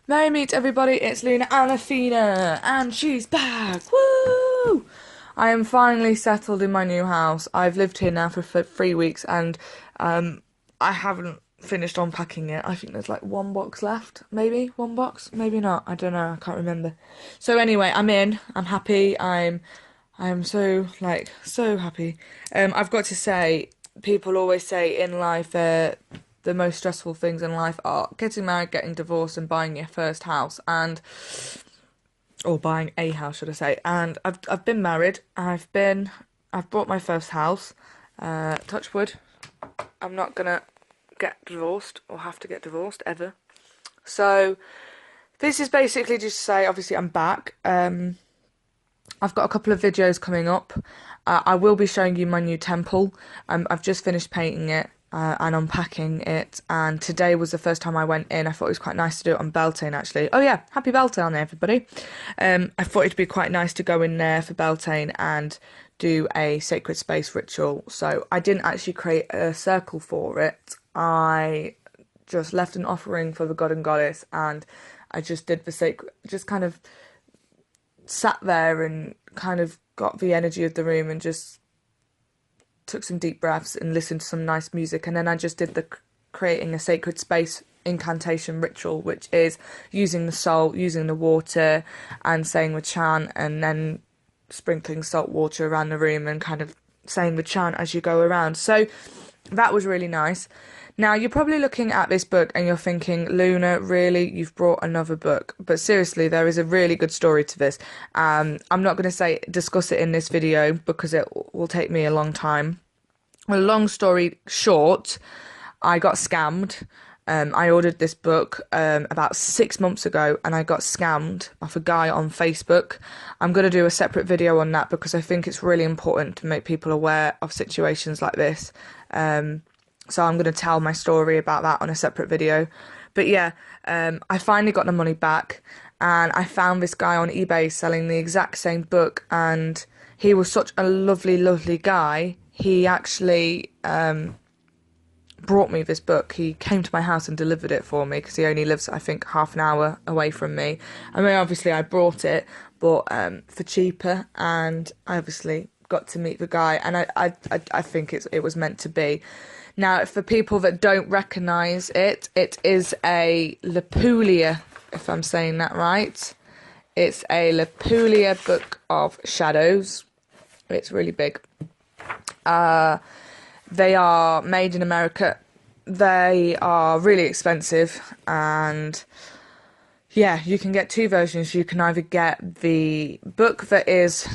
Merry meet everybody, it's Luna and Athena, and she's back! Woo! I am finally settled in my new house. I've lived here now for 3 weeks and I haven't finished unpacking it. I think there's like one box left, maybe? One box? Maybe not, I don't know, I can't remember. So anyway, I'm in, I'm happy, I'm so, so happy. I've got to say, people always say in life, the most stressful things in life are getting married, getting divorced, and buying your first house, and or buying a house, should I say? And I've been married. I've bought my first house. Touch wood. I'm not gonna get divorced or have to get divorced ever. So this is basically just to say, obviously, I'm back. I've got a couple of videos coming up. I will be showing you my new temple. I've just finished painting it and unpacking it, and today was the first time I went in. I thought it was quite nice to do it on Beltane, actually. Oh yeah, happy Beltane, everybody. I thought it'd be quite nice to go in there for Beltane and do a sacred space ritual. So I didn't actually create a circle for it. I just left an offering for the god and goddess, and I just did the sacred, just kind of sat there and kind of got the energy of the room and just took some deep breaths and listened to some nice music. And then I just did the creating a sacred space incantation ritual, which is using the salt, using the water, and saying the chant, and then sprinkling salt water around the room and kind of saying the chant as you go around. So that was really nice. Now, you're probably looking at this book and you're thinking, Luna, really, you've brought another book. But seriously, there is a really good story to this. I'm not going to discuss it in this video because it will take me a long time. A long story short, I got scammed. I ordered this book about 6 months ago and I got scammed off a guy on Facebook. I'm going to do a separate video on that because I think it's really important to make people aware of situations like this. So I'm going to tell my story about that on a separate video. But yeah, I finally got the money back and I found this guy on eBay selling the exact same book, and he was such a lovely, lovely guy. He actually brought me this book. He came to my house and delivered it for me because he only lives, I think, half an hour away from me. I mean, obviously I brought it, but for cheaper, and I obviously got to meet the guy, and I think it was meant to be. Now, for people that don't recognise it, it is a Lapulia, if I'm saying that right. It's a Lapulia Book of Shadows. It's really big. They are made in America. They are really expensive, and yeah, you can get two versions. You can either get the book that is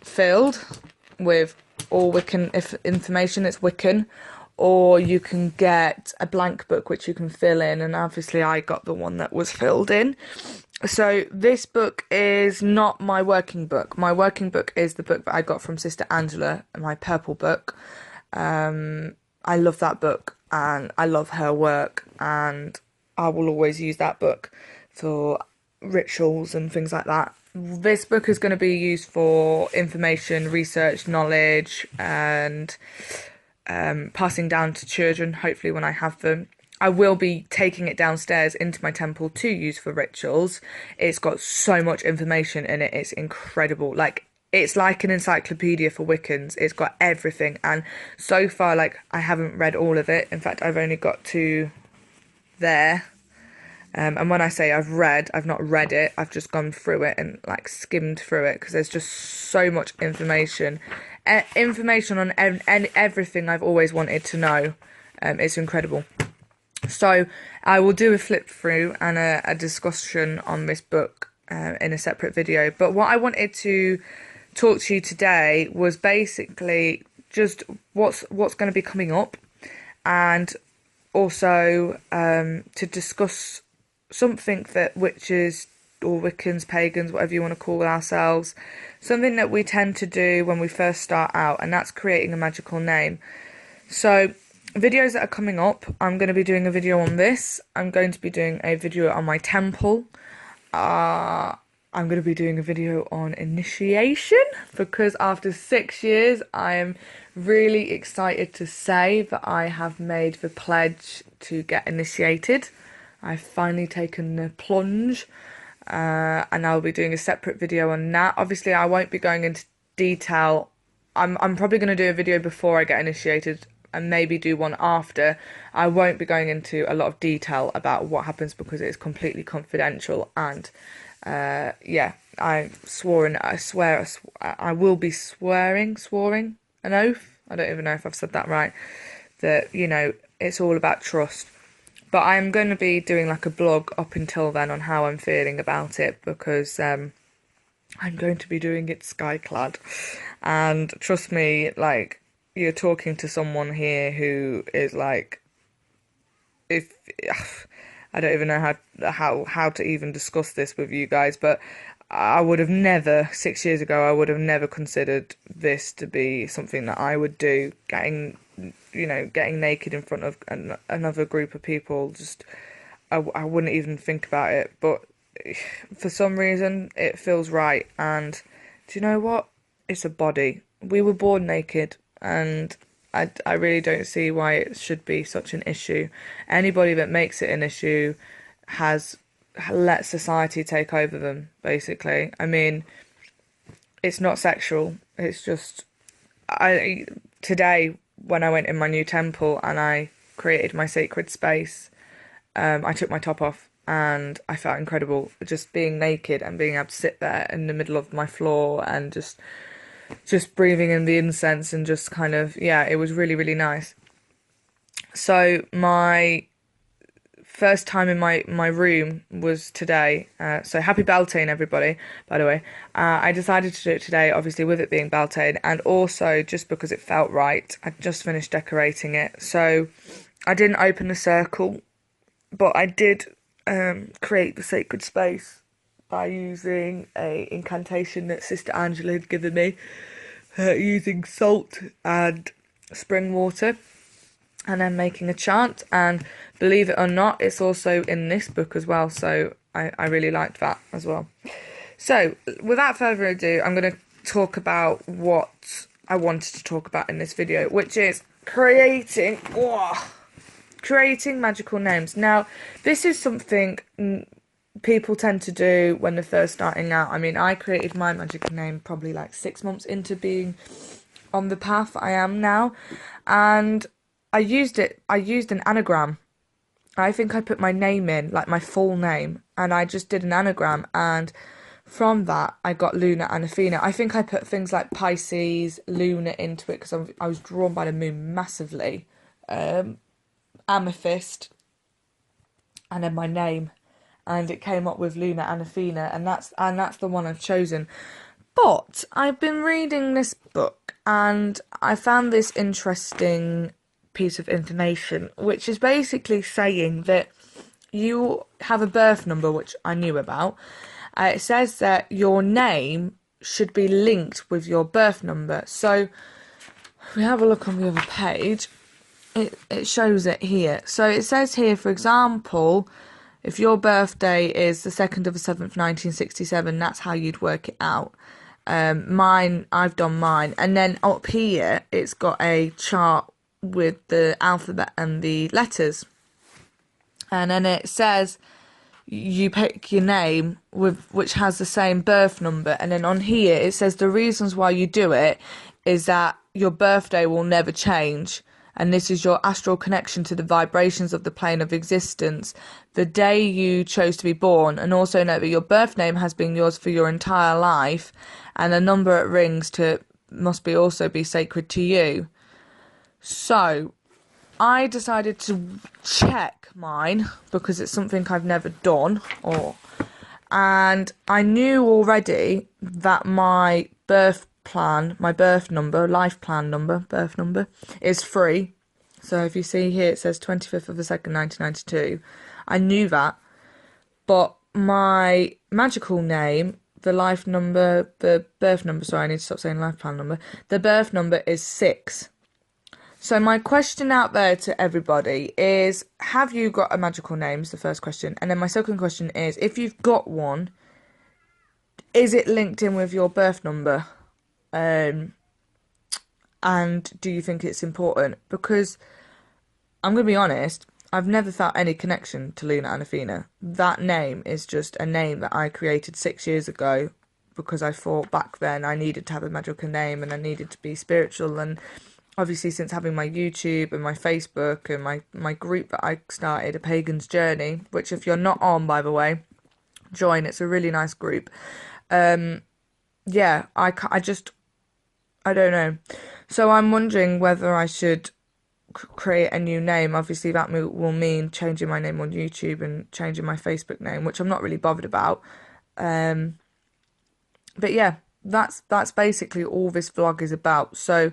filled with all Wiccan information, it's Wiccan, or you can get a blank book which you can fill in, and obviously I got the one that was filled in. So this book is not my working book. My working book is the book that I got from Sister Angela, my purple book. I love that book and I love her work, and I will always use that book for rituals and things like that. This book is going to be used for information, research, knowledge, and passing down to children, hopefully when I have them. I will be taking it downstairs into my temple to use for rituals. It's got so much information in it, it's incredible. It's like an encyclopedia for Wiccans. It's got everything, and so far, I haven't read all of it. In fact, I've only got to there. And when I say I've not read it, I've just gone through it and skimmed through it because there's just so much information. Information on everything I've always wanted to know. It's incredible. So I will do a flip through and a discussion on this book in a separate video. But what I wanted to talk to you today was basically just what's going to be coming up, and also to discuss something that witches or Wiccans, pagans, whatever you want to call ourselves, something that we tend to do when we first start out, and that's creating a magical name. So videos that are coming up, I'm going to be doing a video on this. I'm going to be doing a video on my temple. I'm going to be doing a video on initiation because after 6 years, I am really excited to say that I have made the pledge to get initiated. I've finally taken the plunge, and I'll be doing a separate video on that. Obviously, I won't be going into detail. I'm probably going to do a video before I get initiated and maybe do one after. I won't be going into a lot of detail about what happens because it is completely confidential. And yeah, I swore and I swear I will be swearing an oath. I don't even know if I've said that right. That, you know, it's all about trust. But I'm going to be doing like a blog up until then on how I'm feeling about it because I'm going to be doing it skyclad. And trust me, like, you're talking to someone here who is like, if I don't even know how to even discuss this with you guys, but I would have never 6 years ago I would have never considered this to be something that I would do. Getting naked in front of another group of people, just I wouldn't even think about it. But for some reason, it feels right. And do you know what? It's a body. We were born naked, and I really don't see why it should be such an issue. Anybody that makes it an issue has let society take over them, basically. I mean, it's not sexual. It's just today when I went in my new temple and I created my sacred space, I took my top off and I felt incredible just being naked and being able to sit there in the middle of my floor and just breathing in the incense and just kind of, yeah, it was really, really nice. So my first time in my room was today. So happy Beltane, everybody, by the way. I decided to do it today, obviously with it being Beltane, and also just because it felt right. I just finished decorating it. So I didn't open the circle, but I did create the sacred space by using a incantation that Sister Angela had given me, using salt and spring water, and then making a chant. And believe it or not, it's also in this book as well, so I really liked that as well. So without further ado, I'm going to talk about what I wanted to talk about in this video, which is creating magical names. Now, this is something people tend to do when they're first starting out. I mean, I created my magical name probably like 6 months into being on the path I am now, and I used an anagram. I think I put my name in, like my full name, and I just did an anagram, and from that I got Luna and Athena. I think I put things like Pisces, Luna into it because I was drawn by the moon massively. Amethyst, and then my name, and it came up with Luna and Athena, and that's the one I've chosen. But I've been reading this book and I found this interesting piece of information, which is basically saying that you have a birth number, which I knew about. It says that your name should be linked with your birth number. So if we have a look on the other page, it shows it here. So it says here, for example, if your birthday is the 2nd of the 7th, 1967, that's how you'd work it out. I've done mine. And then up here, it's got a chart with the alphabet and the letters. And then it says you pick your name which has the same birth number. And then on here, it says the reasons why you do it is that your birthday will never change. And this is your astral connection to the vibrations of the plane of existence, the day you chose to be born. And also note that your birth name has been yours for your entire life, and the number it rings to must be also be sacred to you. So I decided to check mine because it's something I've never done, and I knew already that my birth number, life plan number, birth number, is 3. So if you see here, it says 25th of the 2nd, 1992. I knew that, but my magical name, the life number, the birth number, sorry, I need to stop saying life plan number, the birth number is 6. So my question out there to everybody is, have you got a magical name? Is the first question. And then my second question is, if you've got one, is it linked in with your birth number? And do you think it's important? Because I'm going to be honest, I've never felt any connection to Luna Anafina. That name is just a name that I created 6 years ago because I thought back then I needed to have a magical name and I needed to be spiritual. And obviously since having my YouTube and my Facebook and my group that I started, A Pagan's Journey, which if you're not on, by the way, join. It's a really nice group. Yeah, I don't know. So I'm wondering whether I should create a new name. Obviously that will mean changing my name on YouTube and changing my Facebook name, which I'm not really bothered about. But yeah, that's basically all this vlog is about. So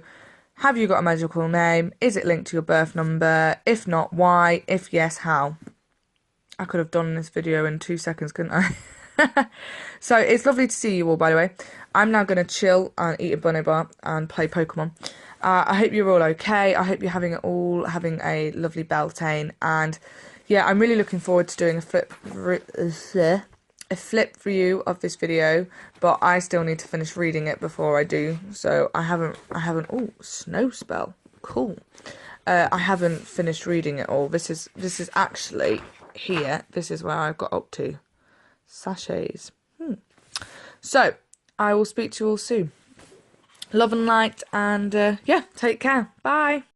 have you got a magical name? Is it linked to your birth number? If not, why? If yes, how? I could have done this video in 2 seconds, couldn't I? So it's lovely to see you all, by the way. I'm now going to chill and eat a bunny bar and play Pokemon. I hope you're all okay. I hope you're having a lovely Beltane. And yeah, I'm really looking forward to doing a flip review of this video, but I still need to finish reading it before I do. So I haven't. Oh, snow spell, cool. I haven't finished reading it all. This is actually here. This is where I got up to. Sachets. So I will speak to you all soon. Love and light, and yeah, take care. Bye.